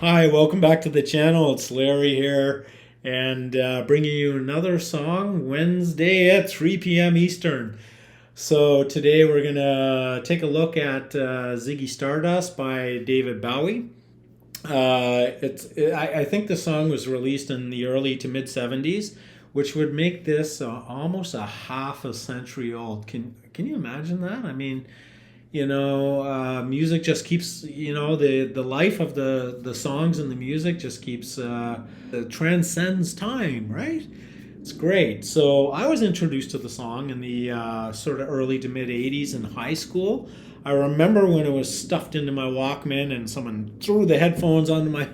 Hi, welcome back to the channel. It's Larry here, and bringing you another song Wednesday at 3 p.m. Eastern. So today we're gonna take a look at Ziggy Stardust by David Bowie. I think the song was released in the early to mid 70s, which would make this almost a half a century old. Can you imagine that? I mean, music just keeps, the life of the songs and the music just keeps, it transcends time, right? It's great. So I was introduced to the song in the sort of early to mid 80s in high school. I remember when it was stuffed into my Walkman and someone threw the headphones onto my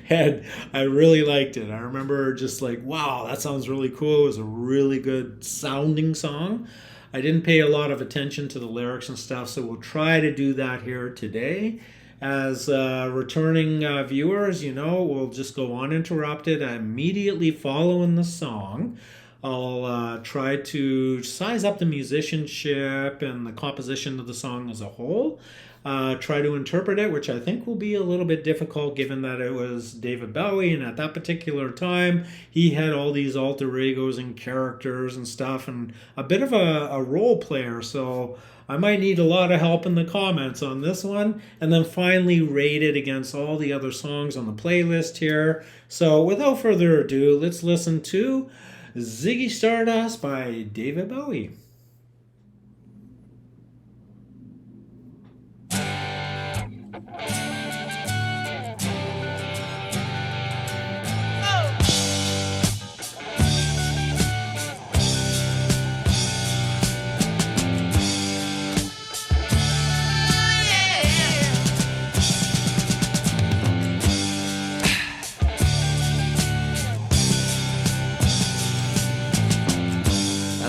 head. I really liked it. I remember just like, wow, that sounds really cool. It was a really good sounding song. I didn't pay a lot of attention to the lyrics and stuff, so we'll try to do that here today. As returning viewers, we'll just go uninterrupted, immediately following the song. I'll try to size up the musicianship and the composition of the song as a whole. Try to interpret it, which I think will be a little bit difficult given that it was David Bowie, and at that particular time he had all these alter egos and characters and stuff, and a bit of a role player, so I might need a lot of help in the comments on this one, and then finally rate it against all the other songs on the playlist here. So without further ado, let's listen to Ziggy Stardust by David Bowie.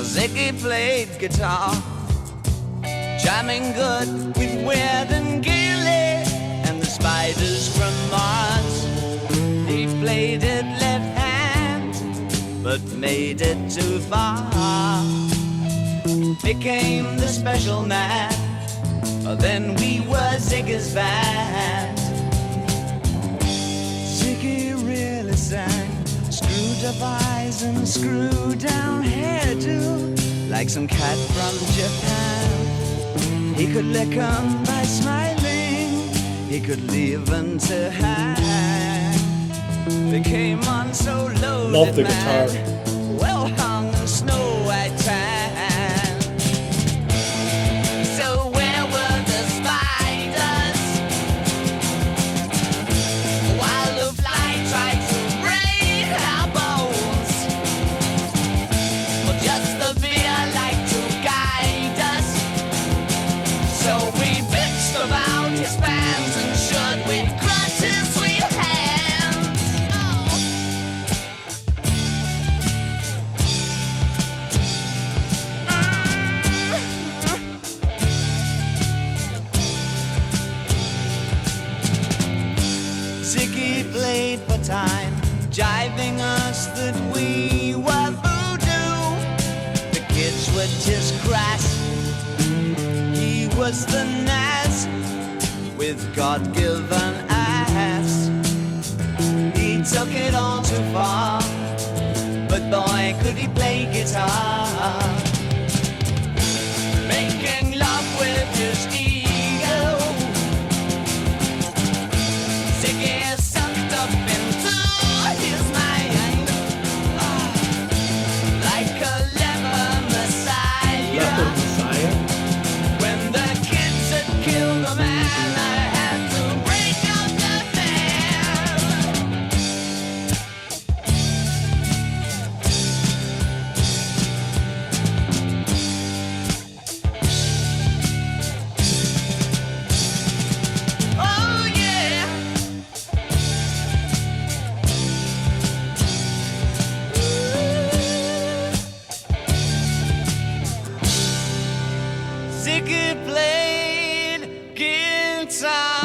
Ziggy played guitar, jamming good with Weird and Gilly and the Spiders from Mars. He played it left hand, but made it too far. Became the special man, then we were Ziggy's band. Ziggy really sang, screwed up eyes and screwed down hairdo, like some cat from Japan. He could lick 'em by smiling, he could leave them to hang. They came on so loaded, Love the man, guitar. well hung in snow white tan. So where were the spiders while the fly tried to break our bones? Well, just the fear like to guide us. So we bitched about his fans and should we crush his sweet hands. Oh. Ziggy played for time, jiving us that we were voodoo. The kids were just crass, he was the nazz with God-given ass. He took it all too far, but boy could he play guitar. Making love with his ego, Ziggy sucked up into his mind, like a leper messiah. Leopard Messiah. When the kids had killed the man, I had to break out the oh yeah. Ziggy played guitar.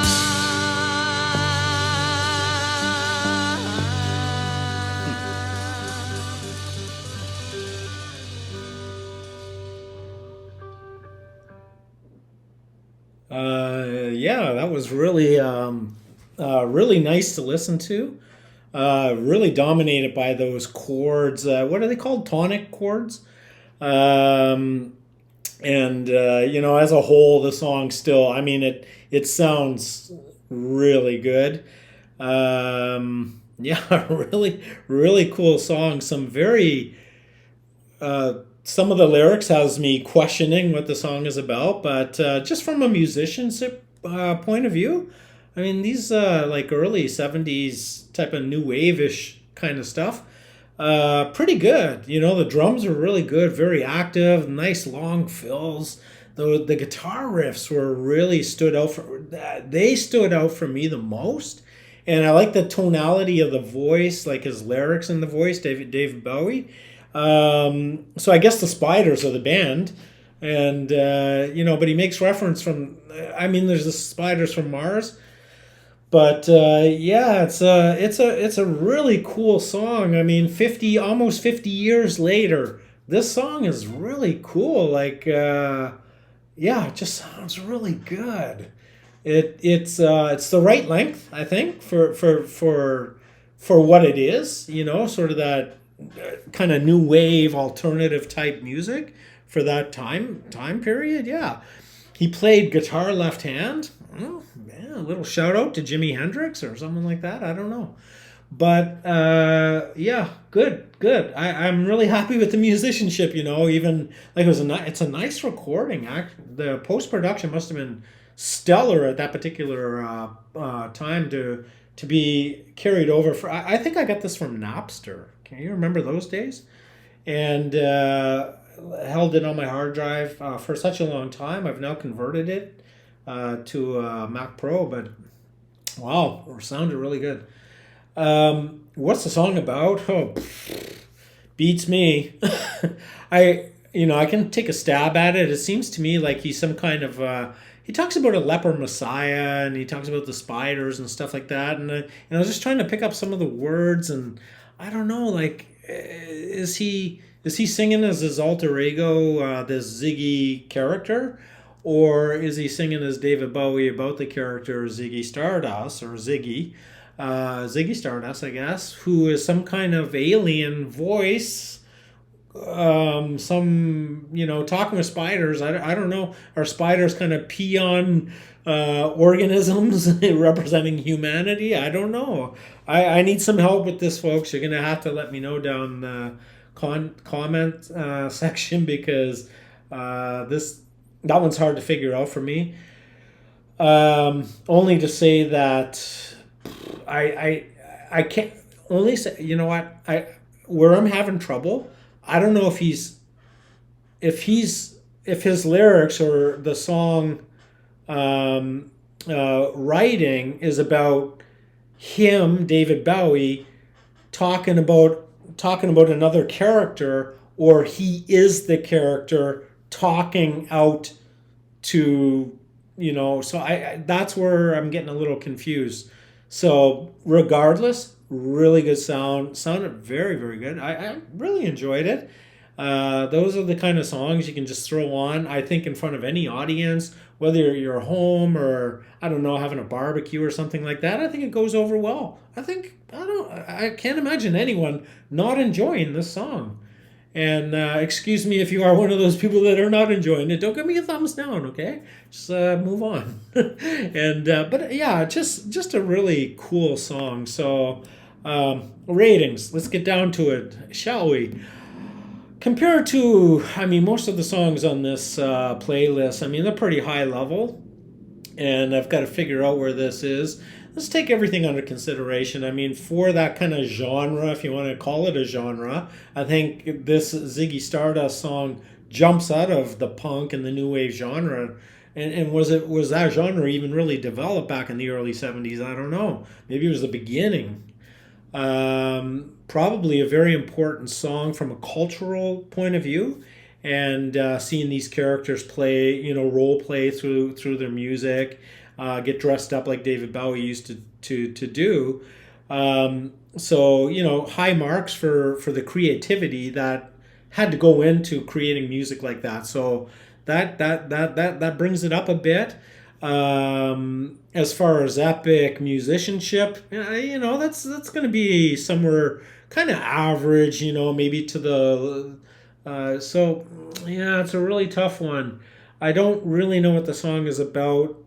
Yeah, that was really Really nice to listen to. Really dominated by those chords. What are they called? Tonic chords. Um, and as a whole, the song still. I mean, it sounds really good. Yeah, really cool song. Some of the lyrics has me questioning what the song is about, but just from a musicianship point of view, I mean, these like early '70s type of new wave-ish kind of stuff, pretty good. The drums are really good, very active, nice long fills. The guitar riffs were really stood out for they stood out for me the most, and I like the tonality of the voice, like his lyrics in the voice, David Bowie. So I guess the Spiders are the band, and but he makes reference from. I mean, there's the Spiders from Mars, but yeah, it's a really cool song. I mean, almost 50 years later, this song is really cool. Like, yeah, it just sounds really good. It's the right length, I think, for what it is. Sort of that kind of new wave alternative type music for that time period. Yeah, he played guitar left hand. Oh, yeah, a little shout out to Jimi Hendrix or something like that. I don't know, but yeah, good. I'm really happy with the musicianship. Even like it's a nice recording. The post production must have been stellar at that particular time to be carried over. I think I got this from Napster. Can you remember those days? And held it on my hard drive for such a long time. I've now converted it to a Mac Pro, but wow, it sounded really good. What's the song about? Oh, beats me. I can take a stab at it. It seems to me like he's some kind of. He talks about a leper messiah, and he talks about the spiders and stuff like that. And I was just trying to pick up some of the words, and I don't know, like, is he singing as his alter ego, this Ziggy character, or is he singing as David Bowie about the character Ziggy Stardust or Ziggy Stardust, I guess, who is some kind of alien voice? Talking with spiders. I don't know. Are spiders kind of peon organisms representing humanity? I don't know. I need some help with this, folks. You're gonna have to let me know down the comment section, because that one's hard to figure out for me. Only to say that I can't only say, you know what, where I'm having trouble. I don't know if his lyrics or the song writing is about him, David Bowie, talking about another character, or he is the character talking out to, so I that's where I'm getting a little confused. So regardless, really good sounded very, very good. I really enjoyed it. Those are the kind of songs you can just throw on, I think, in front of any audience, whether you're home or, I don't know, having a barbecue or something like that. I think it goes over well. I can't imagine anyone not enjoying this song. And excuse me if you are one of those people that are not enjoying it. Don't give me a thumbs down, okay? Just move on. And but yeah, just a really cool song. So ratings. Let's get down to it, shall we? Compared to, I mean, most of the songs on this playlist, I mean, they're pretty high level, and I've got to figure out where this is. Let's take everything under consideration. I mean, for that kind of genre, if you want to call it a genre, I think this Ziggy Stardust song jumps out of the punk and the new wave genre. And was that genre even really developed back in the early '70s? I don't know. Maybe it was the beginning. Probably a very important song from a cultural point of view, and seeing these characters play, role play through their music. Get dressed up like David Bowie used to do. So high marks for the creativity that had to go into creating music like that. So that brings it up a bit. As far as epic musicianship, that's going to be somewhere kind of average, maybe to the. So, yeah, it's a really tough one. I don't really know what the song is about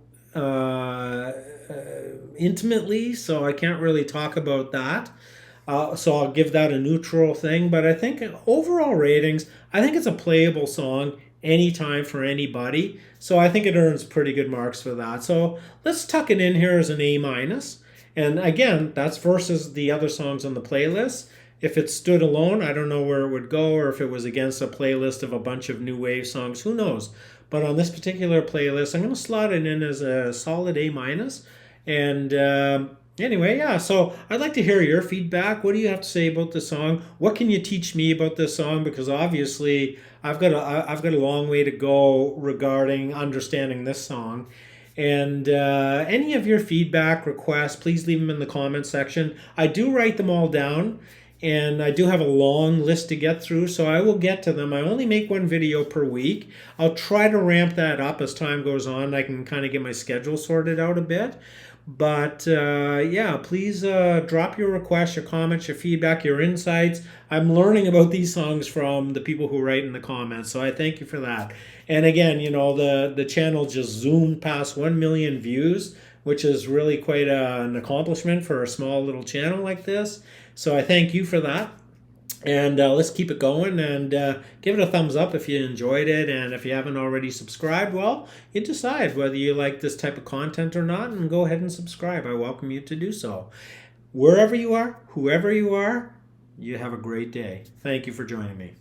intimately, so I can't really talk about that. So I'll give that a neutral thing. But I think overall ratings, I think it's a playable song anytime for anybody. So I think it earns pretty good marks for that. So let's tuck it in here as an A minus. And again, that's versus the other songs on the playlist. If it stood alone, I don't know where it would go, or if it was against a playlist of a bunch of new wave songs, who knows? But on this particular playlist, I'm going to slot it in as a solid A minus. And anyway, yeah, so I'd like to hear your feedback. What do you have to say about this song? What can you teach me about this song? Because obviously I've got a long way to go regarding understanding this song. And any of your feedback requests, please leave them in the comment section. I do write them all down, and I do have a long list to get through, so I will get to them. I only make one video per week. I'll try to ramp that up as time goes on. I can kind of get my schedule sorted out a bit. But yeah, please drop your requests, your comments, your feedback, your insights. I'm learning about these songs from the people who write in the comments, so I thank you for that. And again, the channel just zoomed past 1 million views, which is really quite an accomplishment for a small little channel like this. So I thank you for that. And let's keep it going, and give it a thumbs up if you enjoyed it. And if you haven't already subscribed, well, you decide whether you like this type of content or not, and go ahead and subscribe. I welcome you to do so. Wherever you are, whoever you are, you have a great day. Thank you for joining me.